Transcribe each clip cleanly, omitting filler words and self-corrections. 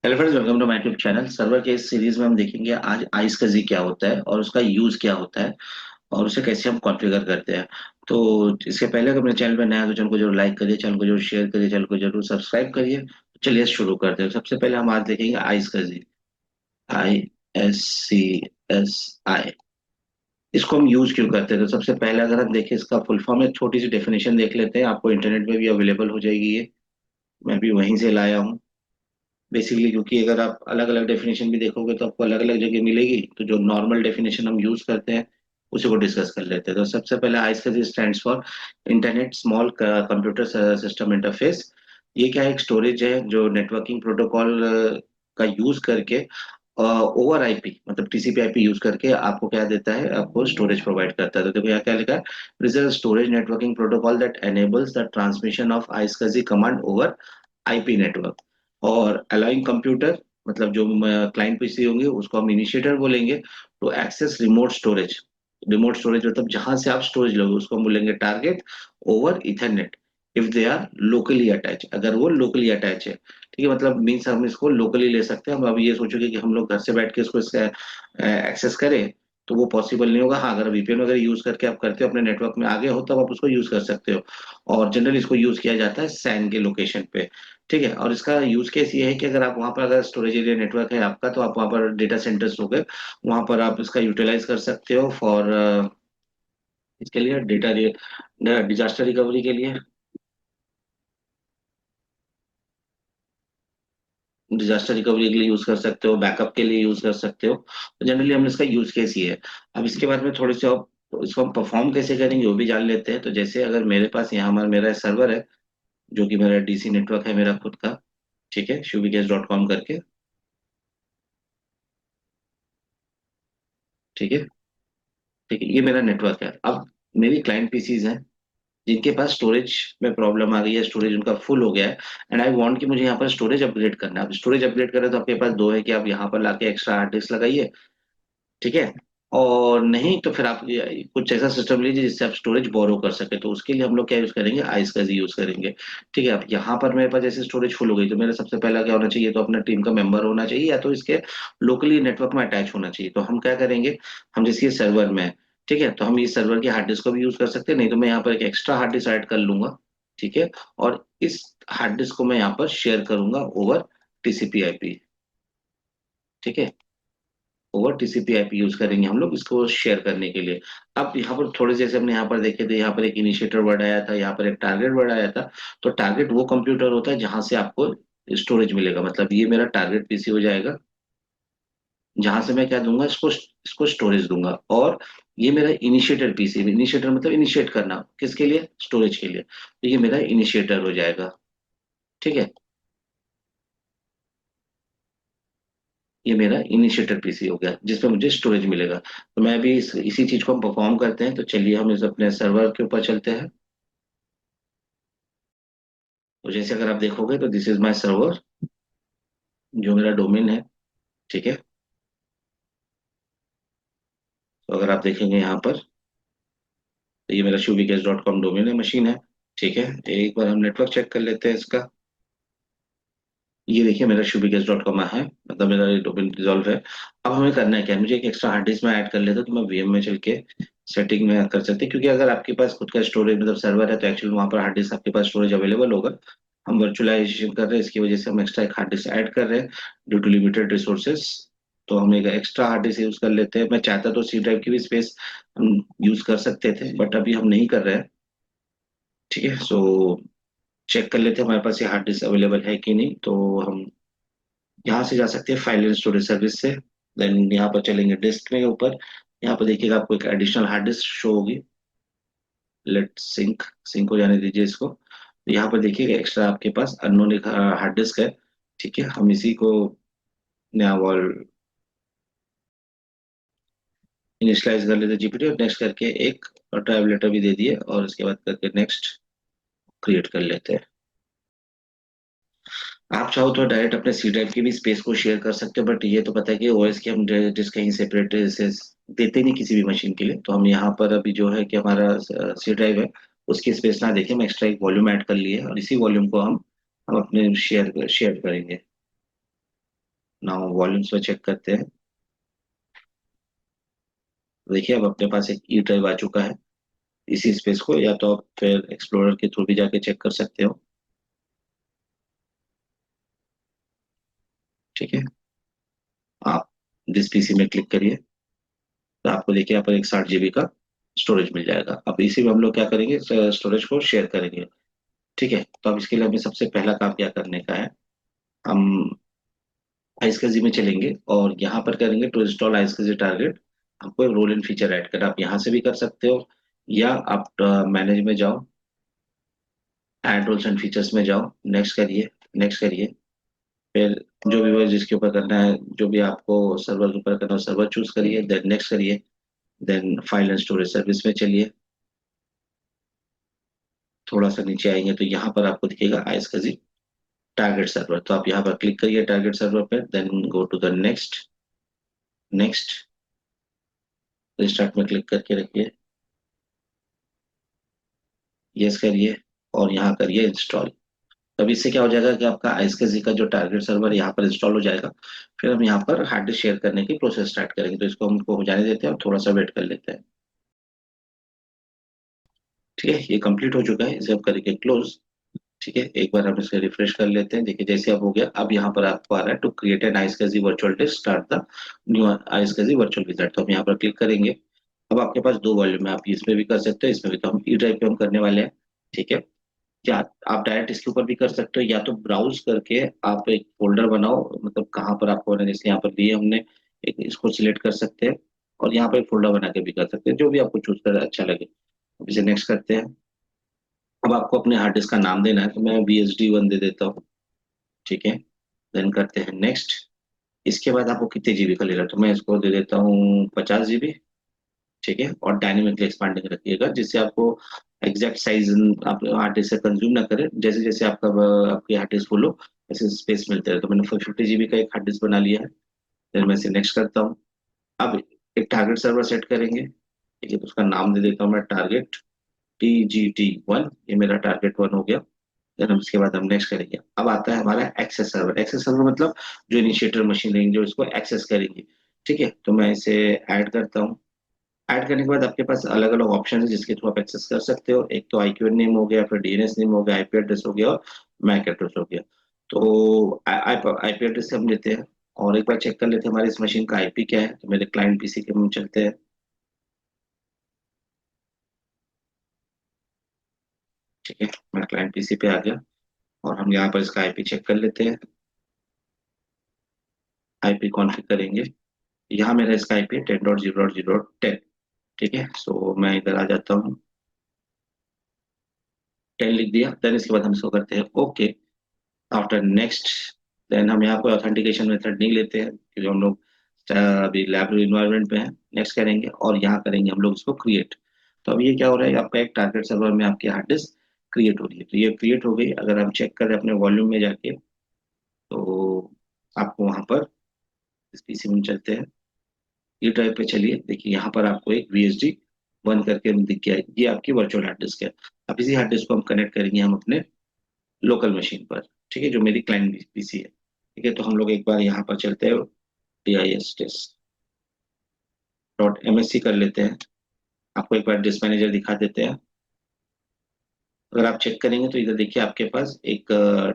Hello friends, welcome to my YouTube channel. Server के इस series में हम देखेंगे आज आइस का जी क्या होता है और उसका यूज क्या होता है और उसे कैसे हम कॉन्फ़िगर करते हैं। तो इसके पहले अगर मेरे चैनल पर नया है तो चैनल को जरूर लाइक करिए, चैनल को जरूर शेयर करिए, चैनल को जरूर सब्सक्राइब करिए। चलिए शुरू करते हैं। सबसे पहले हम आज देखेंगे आइस का जी। ISCSI। इसको हम यूज क्यों करते हैं? तो सबसे पहले अगर हम देखें इसका फुल फॉर्म, एक छोटी सी डेफिनेशन देख लेते हैं। आपको इंटरनेट पे भी अवेलेबल हो जाएगी ये। मैं भी वहीं से लाया हूँ बेसिकली, क्योंकि अगर आप अलग अलग डेफिनेशन भी देखोगे तो आपको अलग अलग जगह मिलेगी। तो जो नॉर्मल डेफिनेशन हम यूज करते हैं उसी को डिस्कस कर लेते हैं। तो सबसे पहले ISC stands for internet small computer system interface. ये क्या है? एक स्टोरेज है जो नेटवर्किंग प्रोटोकॉल का यूज करके ओवर आईपी मतलब टीसीपी आईपी यूज करके आपको क्या देता है, आपको स्टोरेज प्रोवाइड करता है। तो देखो यहाँ क्या लिखा है, is a storage networking protocol that enables the transmission of ISC command over IP network. और अलाउइंग कंप्यूटर मतलब जो क्लाइंट पीसी होंगे उसको हम इनिशिएटर बोलेंगे। तो access remote storage. Remote storage मतलब जहां से आप स्टोरेज लोगे उसको हम बोलेंगे target over ethernet if they are locally attach, अगर वो लोकली अटैच है। ठीक है, मतलब मीन्स हम इसको लोकली ले सकते हैं। हम अब ये सोचोगे कि हम लोग घर से बैठ के इसको एक्सेस करें तो वो पॉसिबल नहीं होगा। हाँ, अगर वीपीएन वगैरह यूज करके आप करते हो, अपने नेटवर्क में आगे हो, तब आप उसको यूज कर सकते हो। और जनरली इसको यूज किया जाता है सैन के लोकेशन पे। ठीक है, और इसका यूज केस ये है कि अगर आप वहां पर, अगर स्टोरेज एरिया नेटवर्क है आपका, तो आप वहां पर डेटा सेंटर्स हो गए, वहां पर आप इसका यूटिलाइज कर सकते हो फॉर इसके लिए डेटा डिजास्टर रिकवरी के लिए। डिजास्टर रिकवरी के लिए यूज कर सकते हो, बैकअप के लिए यूज कर सकते हो। तो जनरली हम इसका यूज केस ही है। अब इसके बारे में थोड़े से और, तो इसको हम परफॉर्म कैसे करेंगे वो भी जान लेते हैं। तो जैसे अगर मेरे पास यहाँ हमारा मेरा सर्वर है, जो कि मेरा डीसी नेटवर्क है मेरा खुद का। ठीक है, shubikesh.com करके। ठीक है। ठीक है, ये मेरा नेटवर्क है। अब मेरी क्लाइंट पीसीज हैं जिनके पास स्टोरेज में प्रॉब्लम आ गई है, स्टोरेज उनका फुल हो गया है। एंड आई वांट कि मुझे यहाँ पर स्टोरेज अपग्रेड करना है। अब स्टोरेज अपग्रेड करें तो आपके पास दो है कि आप यहाँ पर लाके एक्स्ट्रा हार्ड डिस्क लगाइए। ठीक है। और नहीं तो फिर आप कुछ ऐसा सिस्टम लीजिए जिससे आप स्टोरेज बोरो कर सके। तो उसके लिए हम लोग क्या यूज करेंगे, आइस का यूज करेंगे। ठीक है, अब यहाँ पर मेरे पास जैसे स्टोरेज फुल हो गई तो मेरा सबसे पहला क्या होना चाहिए, तो अपना टीम का मेंबर होना चाहिए या तो इसके लोकली नेटवर्क में अटैच होना चाहिए। तो हम क्या करेंगे, हम जैसे ये सर्वर में है, ठीक है, तो हम इस सर्वर की हार्ड डिस्क को भी यूज कर सकते हैं। नहीं तो मैं यहाँ पर एक एक्स्ट्रा हार्ड डिस्क ऐड कर लूंगा। ठीक है, और इस हार्ड डिस्क को मैं यहाँ पर शेयर करूंगा ओवर टीसीपी आईपी। ठीक है, ओवर टीसीपी आईपी यूज करेंगे हम लोग इसको शेयर करने के लिए। अब यहाँ पर थोड़े जैसे हमने यहाँ पर देखे थे, यहाँ पर एक इनिशिएटर वर्ड आया था, यहाँ पर एक टारगेट वर्ड आया था। तो टारगेट वो कंप्यूटर होता है जहां से आपको स्टोरेज मिलेगा। मतलब ये मेरा टारगेट पीसी हो जाएगा, जहां से मैं क्या दूंगा, इसको इसको स्टोरेज दूंगा। और ये मेरा इनिशिएटर पीसी, इनिशिएटर मतलब इनिशिएट करना किसके लिए, स्टोरेज के लिए। तो ये मेरा इनिशिएटर हो जाएगा। ठीक है, ये मेरा इनिशिएटर पीसी हो गया जिसपे मुझे स्टोरेज मिलेगा। तो मैं भी इसी चीज को हम परफॉर्म करते हैं। तो चलिए हम इस अपने सर्वर के ऊपर चलते हैं। तो जैसे अगर आप देखोगे तो दिस इज माय सर्वर, जो मेरा डोमेन है। ठीक है, तो अगर आप देखेंगे यहाँ पर, तो ये मेरा shubikesh.com डोमेन है, मशीन है। ठीक है, एक बार हम नेटवर्क चेक कर लेते हैं इसका। ये देखिए मेरा shubikesh.com है, मतलब मेरा डोमेन रिजॉल्व है। अब हमें करना है क्या है, मुझे एक एक्स्ट्रा हार्ड डिस्क में ऐड कर लेता हूं। तो मैं वीएम में चल के सेटिंग में कर सकते हैं, क्योंकि अगर आपके पास खुद का स्टोरेज मतलब सर्वर है तो एक्चुअली वहां पर हार्ड डिस्क आपके पास स्टोरेज अवेलेबल होगा। हम वर्चुअलाइजेशन कर रहे हैं, इसकी वजह से हम एक्स्ट्रा एक हार्ड डिस्क ऐड कर रहे हैं ड्यू टू लिमिटेड रिसोर्सेस। तो हम एक एक्स्ट्रा हार्ड डिस्क यूज कर लेते हैं। मैं चाहता तो सी ड्राइव की भी स्पेस हम यूज कर सकते थे, बट अभी हम नहीं कर रहे हैं। ठीक है, सो चेक कर लेते हैं हमारे पास ये हार्ड डिस्क अवेलेबल है कि नहीं। तो हम यहाँ से जा सकते हैं फाइल एंड स्टोरेज सर्विस से। देन यहाँ पर चलेंगे डिस्क में ऊपर। यहाँ पर देखिएगा आपको एक एडिशनल हार्ड डिस्क शो होगी। लेट सिंक सिंक हो जाने दीजिए इसको। तो यहाँ पर देखिएगा एक्स्ट्रा आपके पास अननोन एक हार्ड डिस्क है। ठीक है, हम इसी को नया वॉल इनिशियलाइज कर लेते हैं जीपीटी, और नेक्स्ट करके एक ड्राइव लेटर भी दे दिए, और उसके बाद करके नेक्स्ट क्रिएट कर लेते हैं। आप चाहो तो डायरेक्ट अपने सी ड्राइव की भी स्पेस को शेयर कर सकते हो, बट ये तो पता है कि ओएस की हम डिस्क कहीं सेपरेट से देते नहीं किसी भी मशीन के लिए। तो हम यहाँ पर अभी जो है कि हमारा सी ड्राइव है, उसकी स्पेस ना देके हम एक्स्ट्रा एक वॉल्यूम ऐड कर लिए, और इसी वॉल्यूम को हम अपने शेयर शेयर करेंगे। नाउ वॉल्यूम्स में चेक करते हैं। देखिए अब अपने पास एक ई ड्राइव आ चुका है इसी स्पेस को, या तो आप फिर एक्सप्लोरर के थ्रू भी जाके चेक कर सकते हो। ठीक है, आप दिस पीसी में क्लिक करिए, तो आपको देखिए यहाँ पर एक 60 GB का स्टोरेज मिल जाएगा। अब इसी में हम लोग क्या करेंगे, स्टोरेज को शेयर करेंगे। ठीक है, तो अब इसके लिए हमें सबसे पहला काम क्या करने का है, हम आइसकजी में चलेंगे और यहाँ पर करेंगे टू इंस्टॉल आइसकजी टारगेट। आपको एक रोल इन फीचर ऐड करना, आप यहाँ से भी कर सकते हो, या आप मैनेज में जाओ, ऐड रोल्स एंड फीचर्स में जाओ, नेक्स्ट करिए, नेक्स्ट करिए। फिर जो भी जिसके ऊपर करना है, जो भी आपको सर्वर के ऊपर करना है सर्वर चूज करिए, देन नेक्स्ट करिए, then file and storage service में चलिए। थोड़ा सा नीचे आएंगे तो यहाँ पर आपको दिखेगा आइसकजी टारगेट सर्वर, तो आप यहाँ पर क्लिक करिए टारगेट सर्वर पर, then go to the next, next, restart में क्लिक करके रखिए, यस करिए, और यहाँ करिए इंस्टॉल। तब इससे क्या हो जाएगा कि आपका आइसकेजी का जो टारगेट सर्वर यहाँ पर इंस्टॉल हो जाएगा। फिर हम यहाँ पर हार्ड डिस्क शेयर करने की प्रोसेस स्टार्ट करेंगे, तो इसको हमको हो जाने देते हैं और थोड़ा सा वेट कर लेते हैं। ठीक है, ये कंप्लीट हो चुका है, इसे अब करेंगे क्लोज। ठीक है, एक बार हम इसे रिफ्रेश कर लेते हैं, देखिए जैसे अब हो गया। अब यहाँ पर आपको आ रहा है to create an iSCSI virtual disk, start the new iSCSI virtual wizard, तो हम यहाँ पर क्लिक करेंगे। अब आपके पास दो वॉल्यूम है, आप इसमें भी कर सकते हो, इसमें भी, तो हम ई ड्राइव पे हम करने वाले हैं। ठीक है, या आप डायरेक्ट इसके ऊपर भी कर सकते हो, या तो ब्राउज करके आप एक फोल्डर बनाओ, मतलब कहाँ पर आपको होना है, जैसे यहाँ पर लिए हमने एक, इसको सिलेक्ट कर सकते हैं और यहाँ पर एक फोल्डर बना के भी कर सकते हैं, जो भी आपको चूज कर अच्छा लगे। अब इसे नेक्स्ट करते हैं। अब आपको अपने हार्ड डिस्क का नाम देना है, तो मैं VSD1 दे देता हूँ। ठीक है, देन करते हैं नेक्स्ट। इसके बाद आपको कितने जीबी का लेना है, तो मैं इसको दे देता हूँ 50 GB। ठीक है, और डायनेमिकली एक्सपांडिंग रखिएगा, जिससे आपको एग्जैक्ट साइज आप हार्ड डिस्क से कंज्यूम ना करे, जैसे जैसे आपका आपकी हार्ड डिस्क फुल हो वैसे स्पेस मिलते रहे। तो मैंने 50 GB का एक हार्ड डिस्क बना लिया है, फिर मैं इसे नेक्स्ट करता हूँ। अब एक टारगेट सर्वर सेट करेंगे। ठीक है, तो उसका नाम दे देता हूँ मैं टारगेट TGT1, ये मेरा टारगेट 1 हो गया। देन हम इसके बाद हम नेक्स्ट करेंगे। अब आता है हमारा एक्सेस सर्वर। एक्सेस सर्वर मतलब जो इनिशिएटर मशीन रहेंगे जो इसको एक्सेस करेंगी। ठीक है, तो मैं इसे ऐड करता हूँ। ऐड करने के बाद आपके पास अलग अलग ऑप्शन है जिसके थ्रू आप एक्सेस कर सकते हो। एक तो IQN नेम हो गया, फिर DNS नेम हो गया, IP एड्रेस हो गया और मैक एड्रेस हो गया। तो IP एड्रेस से हम लेते हैं और एक बार चेक कर लेते हैं हमारी इस मशीन का IP क्या है। तो मेरे क्लाइंट PC के हम चलते हैं। ठीक है, मैं क्लाइंट PC पे आ गया और हम यहाँ पर इसका IP चेक कर लेते हैं। IP कॉन्फ़िगर करेंगे। यहाँ मेरा इसका IP 10.0.0.10। ठीक है, सो मैं इधर आ जाता हूँ, 10 लिख दिया। देन इसके बाद हम इसको करते हैं ओके। आफ्टर नेक्स्ट, देन हम यहाँ कोई ऑथेंटिकेशन मेथड नहीं लेते हैं क्योंकि हम लोग अभी लैब इन्वायरमेंट में है। नेक्स्ट करेंगे और यहाँ करेंगे हम लोग इसको क्रिएट। तो अब ये क्या हो रहा है, आपका एक टारगेट सर्वर में आपकी हार्ड डिस्क क्रिएट हो रही है, तो ये क्रिएट हो गई। अगर हम चेक करें अपने वॉल्यूम में जाके, तो आपको वहां पर इस पीसी में चलते हैं, ई ड्राइव पे चलिए, देखिए यहाँ पर आपको एक VSD1 करके दिख गया है, ये आपकी वर्चुअल हार्ड डिस्क है। अब इसी हार्ड डिस्क को हम कनेक्ट करेंगे हम अपने लोकल मशीन पर। ठीक है, जो मेरी क्लाइंट पीसी है। ठीक है, तो हम लोग एक बार यहाँ पर चलते हैं, DISTest.MSC कर लेते हैं। आपको एक बार डिस्क मैनेजर दिखा देते हैं। अगर आप चेक करेंगे तो इधर देखिए आपके पास एक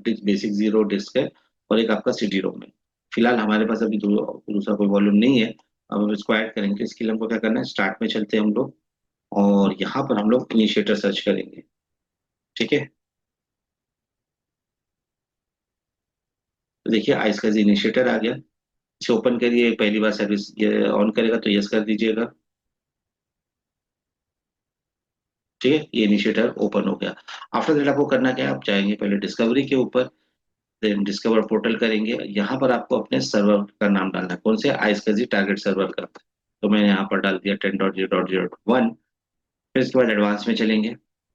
डिस्क बेसिक जीरो डिस्क है और एक आपका CD रोम है। फिलहाल हमारे पास अभी दूसरा कोई वॉल्यूम नहीं है। अब हम इसको ऐड करेंगे, तो इसके लिए हमको क्या करना है, स्टार्ट में चलते हैं हम लोग और यहाँ पर हम लोग इनिशिएटर सर्च करेंगे। ठीक है, तो देखिए आइस का इनिशिएटर आ गया। इसे ओपन करिए, पहली बार सर्विस ये ऑन करेगा तो यस कर दीजिएगा। ठीक है, ये इनिशिएटर ओपन हो गया। आफ्टर दैट आपको करना क्या है, आप जाएंगे पहले डिस्कवरी के ऊपर, देन डिस्कवर पोर्टल करेंगे। यहाँ पर आपको अपने सर्वर का नाम डालना है, कौन से, आइसकजी टारगेट सर्वर का। तो मैंने यहाँ पर डाल दिया 10.0.0.1। फिर इसके बाद एडवांस में चलेंगे।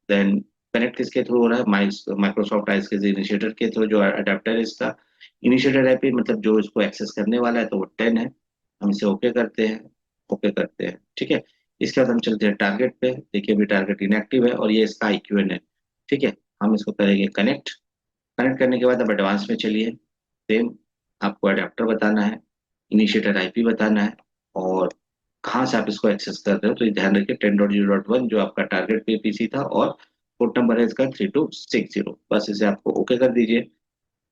देन कनेक्ट किसके थ्रू हो रहा है, माइक्रोसॉफ्ट आइसकजी इनिशिएटर के थ्रू, जो अडेप्टर है इसका। इनिशिएटर है मतलब जो इसको एक्सेस करने वाला है, तो वो 10 है। हम इसे ओके करते हैं, ओके करते हैं। ठीक है, इसके बाद हम चलते हैं टारगेट पे। देखिए अभी टारगेट इनएक्टिव है और ये इसका IQN है। ठीक है, हम इसको करेंगे कनेक्ट। कनेक्ट करने के बाद अब एडवांस में चलिए, सेम आपको अडेप्टर बताना है, इनिशिएटर आईपी बताना है, और कहाँ से आप इसको एक्सेस कर रहे हो। तो ये ध्यान रखिए 10.0.1 जो आपका टारगेट पे पीसी था, और पोर्ट नंबर है इसका 3260। बस इसे आपको ओके कर दीजिए,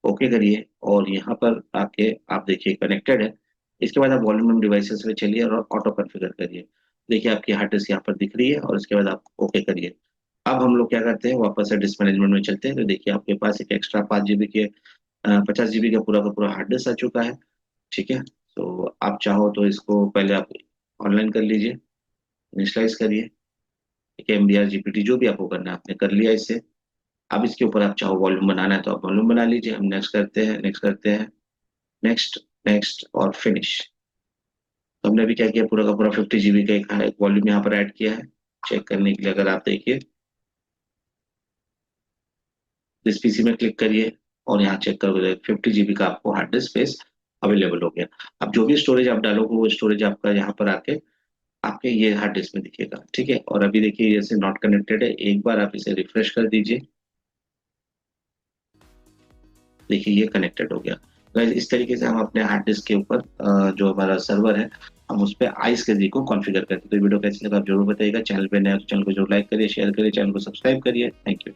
ओके करिए, और यहाँ पर आके आप देखिए कनेक्टेड है। इसके बाद आप वॉल्यूम डिवाइसेस में चलिए और ऑटो कॉन्फ़िगर करिए। देखिए आपकी हार्ड डिस्क यहाँ पर दिख रही है, और इसके बाद आप ओके करिए। अब हम लोग क्या करते हैं, वापस से डिस्क मैनेजमेंट में चलते हैं। तो देखिए आपके पास एक एक्स्ट्रा 5 GB के 50 GB का पूरा हार्ड डिस्क आ चुका है। ठीक है, तो आप चाहो तो इसको पहले आप ऑनलाइन कर लीजिए, इनिशियलाइज करिए। ठीक है, MBR GPT जो भी आपको करना है आपने कर लिया इससे। अब इसके ऊपर आप चाहो वॉल्यूम बनाना है तो आप वॉल्यूम बना लीजिए। हम नेक्स्ट करते हैं, नेक्स्ट करते हैं, नेक्स्ट, नेक्स्ट और फिनिश। तो हमने अभी क्या किया, पूरा का पूरा 50 GB का एक वॉल्यूम यहाँ पर ऐड किया है। चेक करने के लिए अगर आप देखिए, इस पीसी में क्लिक करिए, और यहाँ चेक करोगे 50 GB का आपको हार्ड डिस्क स्पेस अवेलेबल हो गया। अब जो भी स्टोरेज आप डालोगे वो स्टोरेज आपका यहाँ पर आके आपके ये हार्ड डिस्क में दिखेगा। ठीक है, और अभी देखिए जैसे नॉट कनेक्टेड है, एक बार आप इसे रिफ्रेश कर दीजिए। देखिए ये कनेक्टेड हो गया। गाइस इस तरीके से हम अपने हार्ड डिस्क के ऊपर जो हमारा सर्वर है, हम उस पे आइस के को कॉन्फ़िगर करते हैं। तो वीडियो कैसी लगा आप जरूर बताइएगा। चैनल पे नए हो तो चैनल को जरूर लाइक करिए, शेयर करिए, चैनल को सब्सक्राइब करिए। Thank you.